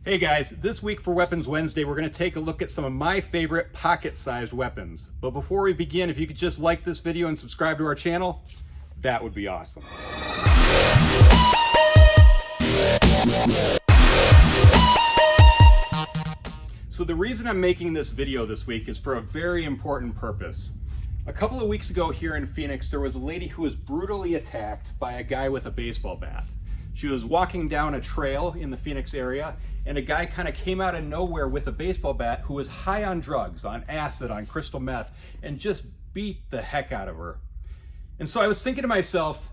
Hey guys, this week for Weapons Wednesday, we're going to take a look at some of my favorite pocket-sized weapons. But before we begin, if you could just like this video and subscribe to our channel, that would be awesome. So the reason I'm making this video this week is for a very important purpose. A couple of weeks ago here in Phoenix, there was a lady who was brutally attacked by a guy with a baseball bat. She was walking down a trail in the Phoenix area, and a guy kind of came out of nowhere with a baseball bat who was high on drugs, on acid, on crystal meth, and just beat the heck out of her. And so I was thinking to myself,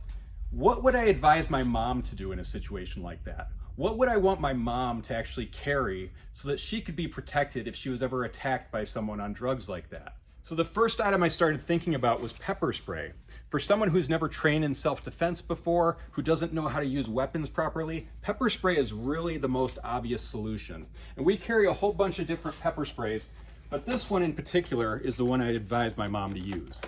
what would I advise my mom to do in a situation like that? What would I want my mom to actually carry so that she could be protected if she was ever attacked by someone on drugs like that? So the first item I started thinking about was pepper spray. For someone who's never trained in self-defense before, who doesn't know how to use weapons properly, pepper spray is really the most obvious solution. And we carry a whole bunch of different pepper sprays, but this one in particular is the one I advise my mom to use.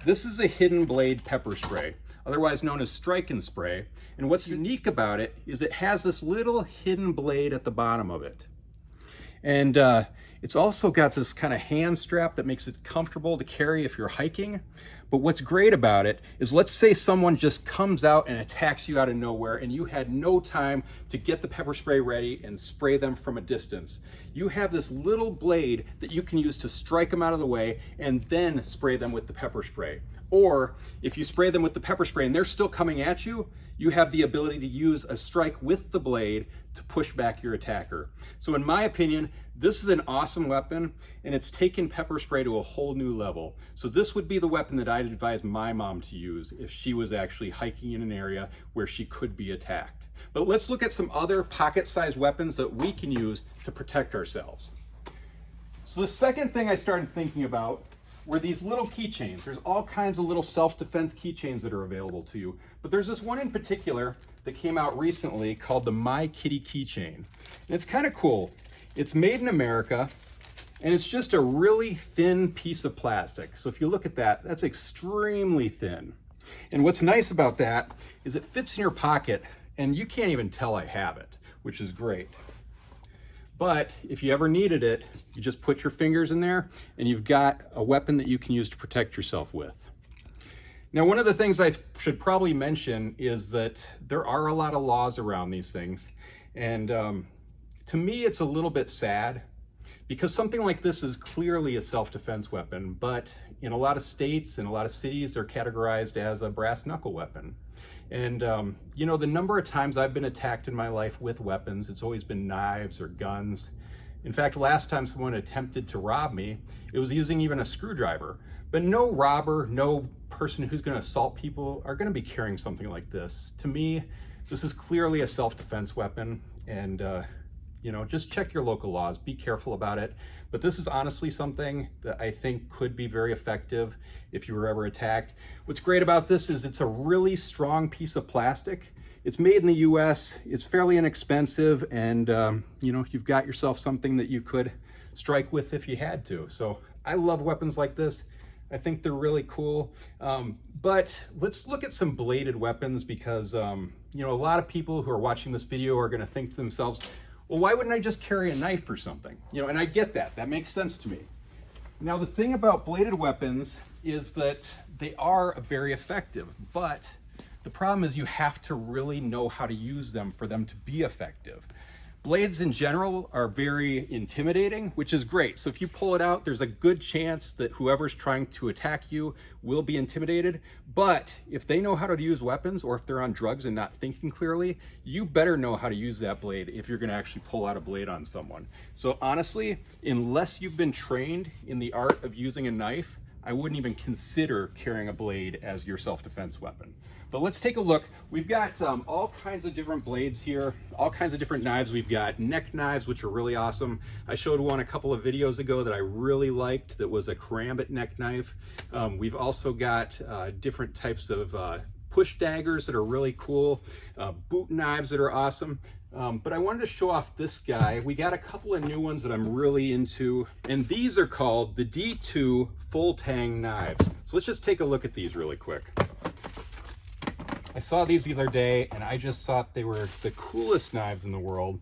This is a hidden blade pepper spray, otherwise known as strike and spray. And what's unique about it is it has this little hidden blade at the bottom of it. And it's also got this kind of hand strap that makes it comfortable to carry if you're hiking. But what's great about it is, let's say someone just comes out and attacks you out of nowhere and you had no time to get the pepper spray ready and spray them from a distance. You have this little blade that you can use to strike them out of the way and then spray them with the pepper spray. Or if you spray them with the pepper spray and they're still coming at you, you have the ability to use a strike with the blade to push back your attacker. So in my opinion, this is an awesome weapon, and it's taken pepper spray to a whole new level. So this would be the weapon that I'd advise my mom to use if she was actually hiking in an area where she could be attacked. But let's look at some other pocket-sized weapons that we can use to protect ourselves. So the second thing I started thinking about were these little keychains. There's all kinds of little self-defense keychains that are available to you, but there's this one in particular that came out recently called the My Kitty keychain. And it's kind of cool. It's made in America, and it's just a really thin piece of plastic. So if you look at that, that's extremely thin. And what's nice about that is it fits in your pocket, and you can't even tell I have it, which is great. But if you ever needed it, you just put your fingers in there and you've got a weapon that you can use to protect yourself with. Now, one of the things I should probably mention is that there are a lot of laws around these things. And to me, it's a little bit sad because something like this is clearly a self-defense weapon, but in a lot of states and a lot of cities, they're categorized as a brass knuckle weapon. And you know, the number of times I've been attacked in my life with weapons, it's always been knives or guns. In fact, last time someone attempted to rob me, it was using even a screwdriver. But no robber, no person who's going to assault people are going to be carrying something like this. To me, this is clearly a self-defense weapon, and you know, just check your local laws, be careful about it. But this is honestly something that I think could be very effective if you were ever attacked. What's great about this is it's a really strong piece of plastic. It's made in the US, it's fairly inexpensive, and you know, you've got yourself something that you could strike with if you had to. So I love weapons like this. I think they're really cool. But let's look at some bladed weapons because you know, a lot of people who are watching this video are gonna think to themselves, well, why wouldn't I just carry a knife or something? You know, and I get that. That makes sense to me. Now, the thing about bladed weapons is that they are very effective, but the problem is you have to really know how to use them for them to be effective. Blades in general are very intimidating, which is great. So if you pull it out, there's a good chance that whoever's trying to attack you will be intimidated. But if they know how to use weapons, or if they're on drugs and not thinking clearly, you better know how to use that blade if you're gonna actually pull out a blade on someone. So honestly, unless you've been trained in the art of using a knife, I wouldn't even consider carrying a blade as your self-defense weapon. But let's take a look. We've got all kinds of different blades here, all kinds of different knives. We've got neck knives, which are really awesome. I showed one a couple of videos ago that I really liked that was a karambit neck knife. We've also got different types of push daggers that are really cool, boot knives that are awesome. But I wanted to show off this guy. We got a couple of new ones that I'm really into, and these are called the D2 Full-Tang knives. So let's just take a look at these really quick. I saw these the other day and I just thought they were the coolest knives in the world.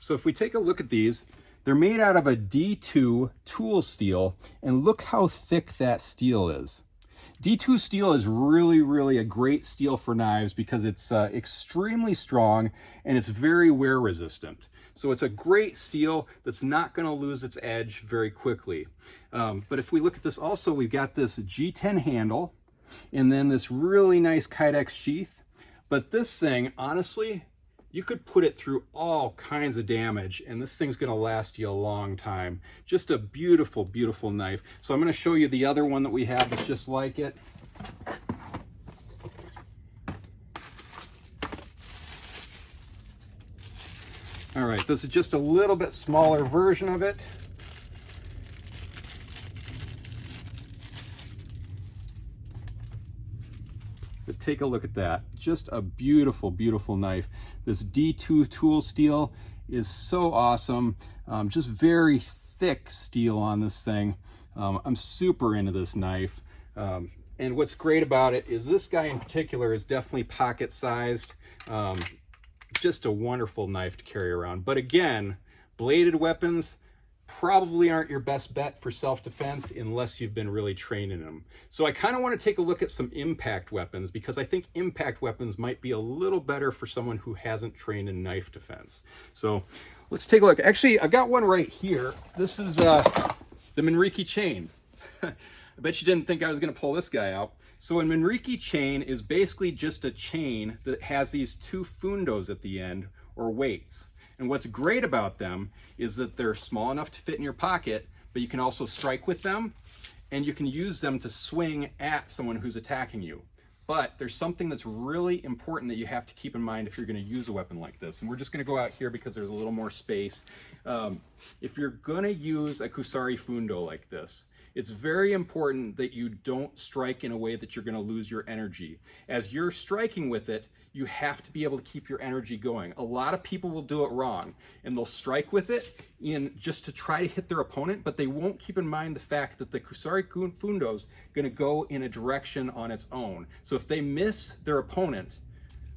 So if we take a look at these, they're made out of a D2 tool steel, and look how thick that steel is. D2 steel is really a great steel for knives because it's extremely strong and it's very wear resistant. So it's a great steel that's not going to lose its edge very quickly. But if we look at this also, we've got this G10 handle and then this really nice Kydex sheath. But this thing, honestly, you could put it through all kinds of damage and this thing's going to last you a long time. Just a beautiful knife. So I'm going to show you the other one that we have that's just like it. All right, this is just a little bit smaller version of it. But take a look at that. Just a beautiful knife. This D2 tool steel is so awesome. Just very thick steel on this thing. I'm super into this knife. And what's great about it is this guy in particular is definitely pocket sized. Just a wonderful knife to carry around. But again, bladed weapons probably aren't your best bet for self-defense unless you've been really trained in them. So I kind of want to take a look at some impact weapons because I think impact weapons might be a little better for someone who hasn't trained in knife defense. So let's take a look. Actually, I've got one right here. This is the Manriki chain. I bet you didn't think I was going to pull this guy out. So a Manriki chain is basically just a chain that has these two fundos at the end, or weights. And what's great about them is that they're small enough to fit in your pocket, but you can also strike with them, and you can use them to swing at someone who's attacking you. But there's something that's really important that you have to keep in mind if you're going to use a weapon like this. And we're just going to go out here because there's a little more space. If you're going to use a Kusari fundo like this, it's very important that you don't strike in a way that you're going to lose your energy. As you're striking with it, you have to be able to keep your energy going. A lot of people will do it wrong, and they'll strike with it just to try to hit their opponent, but they won't keep in mind the fact that the Kusari fundo is going to go in a direction on its own. So if they miss their opponent,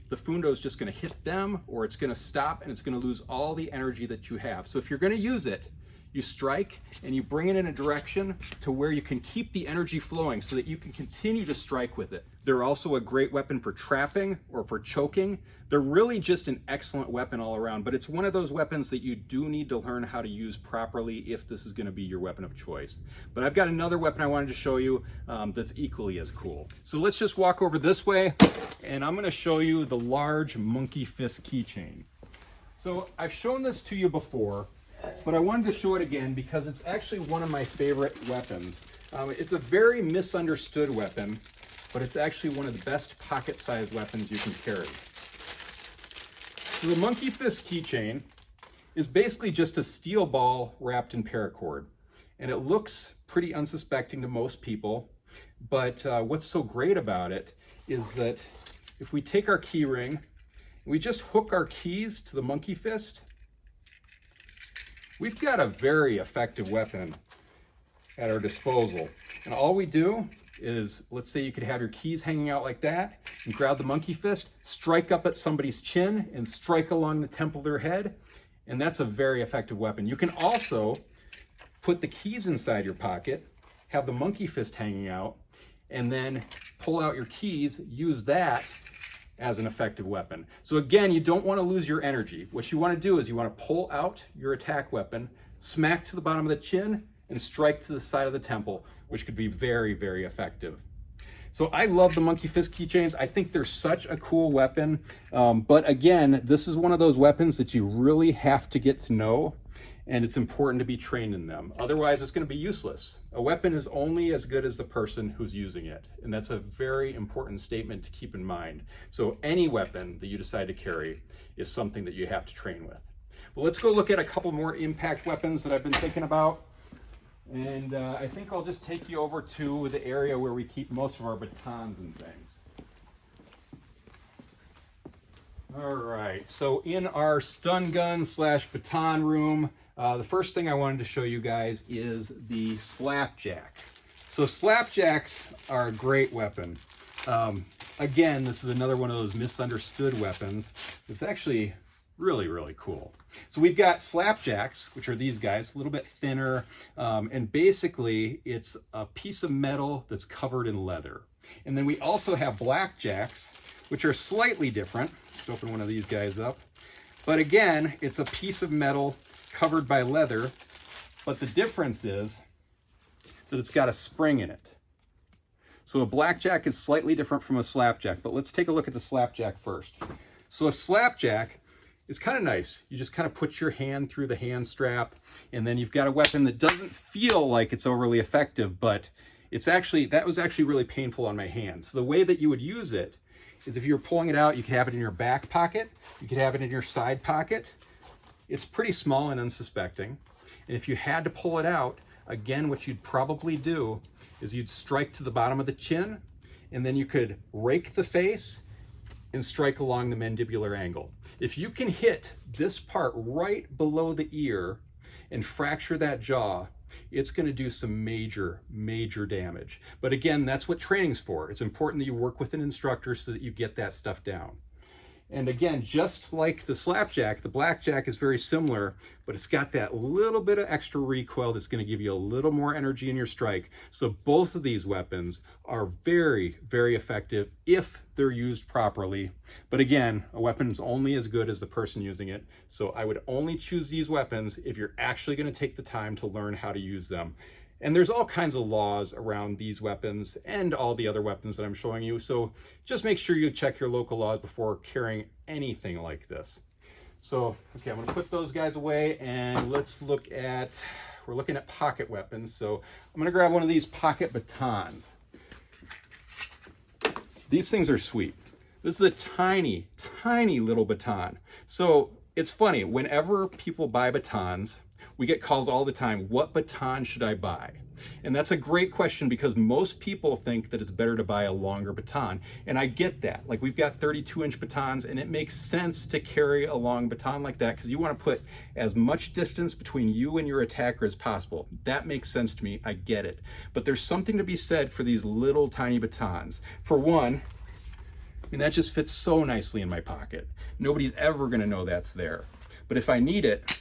the fundo is just going to hit them, or it's going to stop, and it's going to lose all the energy that you have. So if you're going to use it, you strike and you bring it in a direction to where you can keep the energy flowing so that you can continue to strike with it. They're also a great weapon for trapping or for choking. They're really just an excellent weapon all around, but it's one of those weapons that you do need to learn how to use properly if this is going to be your weapon of choice. But I've got another weapon I wanted to show you that's equally as cool. So let's just walk over this way, and I'm going to show you the large monkey fist keychain. So I've shown this to you before, but I wanted to show it again because it's actually one of my favorite weapons. It's a very misunderstood weapon, but it's actually one of the best pocket-sized weapons you can carry. So the monkey fist keychain is basically just a steel ball wrapped in paracord, and it looks pretty unsuspecting to most people, but what's so great about it is that if we take our key ring, we just hook our keys to the monkey fist, we've got a very effective weapon at our disposal. And all we do is, let's say you could have your keys hanging out like that, and grab the monkey fist, strike up at somebody's chin, and strike along the temple of their head, and that's a very effective weapon. You can also put the keys inside your pocket, have the monkey fist hanging out, and then pull out your keys, use that as an effective weapon. So again, you don't want to lose your energy. What you want to do is you want to pull out your attack weapon, smack to the bottom of the chin, and strike to the side of the temple, which could be very effective. So I love the monkey fist keychains. I think they're such a cool weapon. But again, this is one of those weapons that you really have to get to know, and it's important to be trained in them. Otherwise, it's going to be useless. A weapon is only as good as the person who's using it, and that's a very important statement to keep in mind. So any weapon that you decide to carry is something that you have to train with. Well, let's go look at a couple more impact weapons that I've been thinking about, and I think I'll just take you over to the area where we keep most of our batons and things. All right, so in our stun gun / baton room, the first thing I wanted to show you guys is the slapjack. So slapjacks are a great weapon. Again, this is another one of those misunderstood weapons. It's actually Really, really cool. So we've got slapjacks, which are these guys, a little bit thinner, and basically it's a piece of metal that's covered in leather. And then we also have blackjacks, which are slightly different. Let's open one of these guys up. But again, it's a piece of metal covered by leather, but the difference is that it's got a spring in it. So a blackjack is slightly different from a slapjack, but let's take a look at the slapjack first. So a slapjack is kind of nice. You just kind of put your hand through the hand strap, and then you've got a weapon that doesn't feel like it's overly effective, but that was actually really painful on my hand. So the way that you would use it is if you were pulling it out, you could have it in your back pocket, you could have it in your side pocket. It's pretty small and unsuspecting. And if you had to pull it out, again, what you'd probably do is you'd strike to the bottom of the chin, and then you could rake the face and strike along the mandibular angle. If you can hit this part right below the ear and fracture that jaw, it's gonna do some major, major damage. But again, that's what training's for. It's important that you work with an instructor so that you get that stuff down. And again, just like the slapjack, the blackjack is very similar, but it's got that little bit of extra recoil that's going to give you a little more energy in your strike. So both of these weapons are very, very effective if they're used properly. But again, a weapon is only as good as the person using it. So I would only choose these weapons if you're actually going to take the time to learn how to use them. And there's all kinds of laws around these weapons and all the other weapons that I'm showing you. So just make sure you check your local laws before carrying anything like this. So, okay, I'm gonna put those guys away, and let's look at, we're looking at pocket weapons. So I'm gonna grab one of these pocket batons. These things are sweet. This is a tiny, tiny little baton. So it's funny, whenever people buy batons, we get calls all the time, what baton should I buy? And that's a great question because most people think that it's better to buy a longer baton. And I get that. Like, we've got 32-inch batons, and it makes sense to carry a long baton like that because you want to put as much distance between you and your attacker as possible. That makes sense to me. I get it. But there's something to be said for these little tiny batons. For one, I mean, that just fits so nicely in my pocket. Nobody's ever going to know that's there. But if I need it,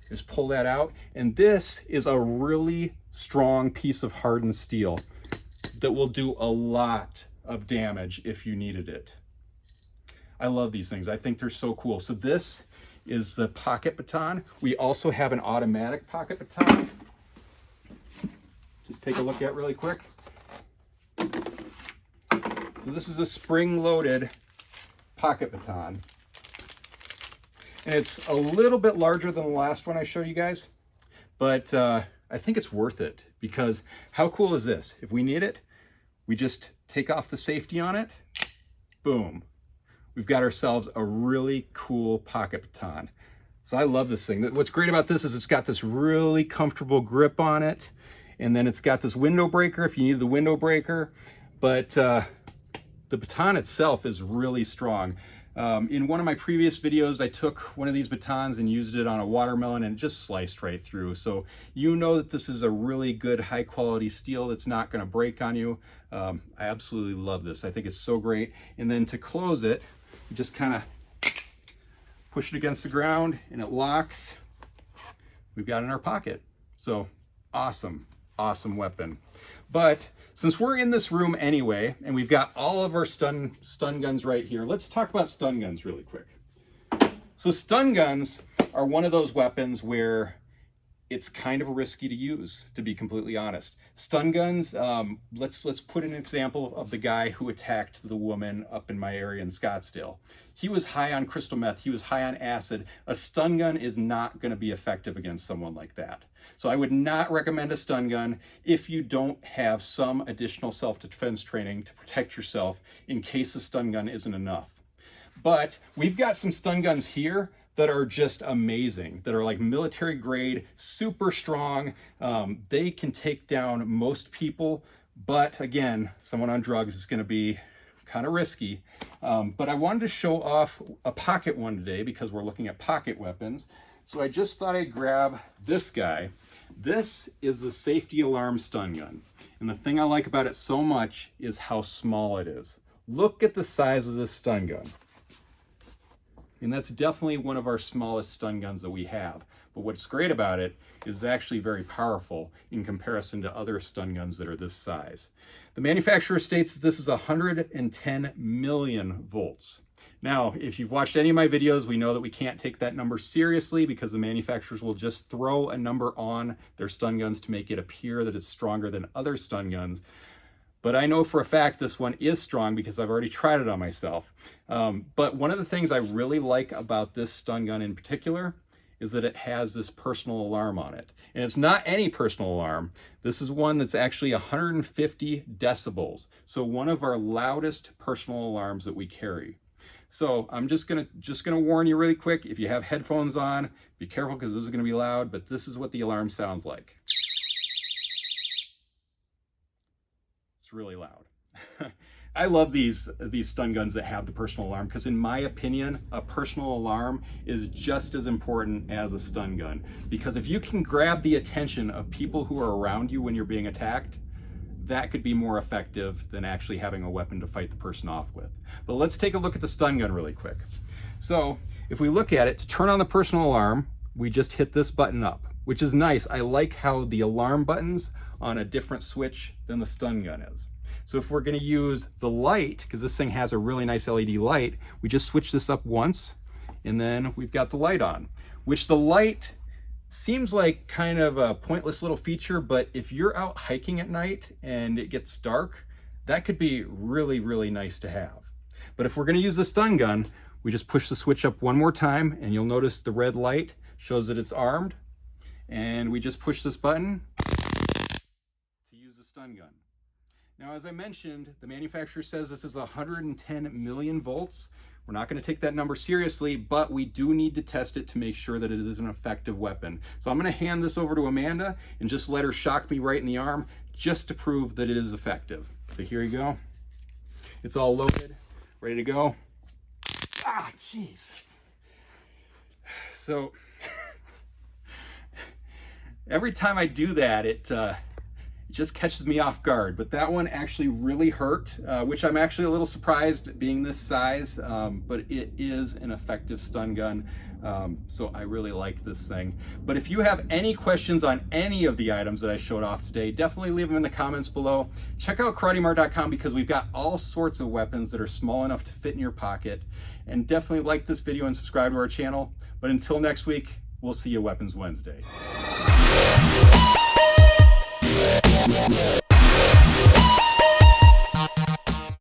just pull that out, and this is a really strong piece of hardened steel that will do a lot of damage if you needed it. I love these things. I think they're so cool. So this is the pocket baton. We also have an automatic pocket baton. Just take a look at really quick. So this is a spring-loaded pocket baton. And it's a little bit larger than the last one I showed you guys, but I think it's worth it because how cool is this? If we need it, we just take off the safety on it, boom. We've got ourselves a really cool pocket baton. So I love this thing. What's great about this is it's got this really comfortable grip on it, and then it's got this window breaker if you need the window breaker, but the baton itself is really strong. In one of my previous videos, I took one of these batons and used it on a watermelon and it just sliced right through. So you know that this is a really good high quality steel that's not going to break on you. I absolutely love this. I think it's so great. And then to close it, you just kind of push it against the ground and it locks. We've got it in our pocket. So awesome, awesome weapon. But since we're in this room anyway, and we've got all of our stun guns right here, let's talk about stun guns really quick. So stun guns are one of those weapons where it's kind of risky to use, to be completely honest. Stun guns, let's put an example of the guy who attacked the woman up in my area in Scottsdale. He was high on crystal meth, he was high on acid. A stun gun is not going to be effective against someone like that. So I would not recommend a stun gun if you don't have some additional self-defense training to protect yourself in case a stun gun isn't enough. But we've got some stun guns here that are just amazing, that are like military grade, super strong. They can take down most people, but again, someone on drugs is gonna be kind of risky. But I wanted to show off a pocket one today because we're looking at pocket weapons. So I just thought I'd grab this guy. This is the safety alarm stun gun. And the thing I like about it so much is how small it is. Look at the size of this stun gun. And that's definitely one of our smallest stun guns that we have. But what's great about it is it's actually very powerful in comparison to other stun guns that are this size. The manufacturer states that this is 110 million volts. Now, if you've watched any of my videos, we know that we can't take that number seriously because the manufacturers will just throw a number on their stun guns to make it appear that it's stronger than other stun guns. But I know for a fact this one is strong because I've already tried it on myself. But one of the things I really like about this stun gun in particular is that it has this personal alarm on it. And it's not any personal alarm. This is one that's actually 150 decibels. So one of our loudest personal alarms that we carry. So I'm just gonna warn you really quick, if you have headphones on, be careful because this is gonna be loud, but this is what the alarm sounds like. It's really loud. I love these stun guns that have the personal alarm because in my opinion, a personal alarm is just as important as a stun gun. Because if you can grab the attention of people who are around you when you're being attacked, that could be more effective than actually having a weapon to fight the person off with. But let's take a look at the stun gun really quick. So if we look at it, to turn on the personal alarm, we just hit this button up, which is nice. I like how the alarm button's on a different switch than the stun gun is. So if we're gonna use the light, because this thing has a really nice LED light, we just switch this up once, and then we've got the light on, which the light seems like kind of a pointless little feature, but if you're out hiking at night and it gets dark, that could be really, really nice to have. But if we're gonna use the stun gun, we just push the switch up one more time, and you'll notice the red light shows that it's armed, and we just push this button to use the stun gun. Now, as I mentioned, the manufacturer says this is 110 million volts. We're not going to take that number seriously, but we do need to test it to make sure that it is an effective weapon. So I'm going to hand this over to Amanda and just let her shock me right in the arm just to prove that it is effective. So here you go. It's all loaded, ready to go. Ah, jeez. So every time I do that, it just catches me off guard, but that one actually really hurt, which I'm actually a little surprised at being this size, but it is an effective stun gun, so I really like this thing. But if you have any questions on any of the items that I showed off today, definitely leave them in the comments below. Check out karatemart.com because we've got all sorts of weapons that are small enough to fit in your pocket, and definitely like this video and subscribe to our channel. But until next week, we'll see you Weapons Wednesday. Yeah.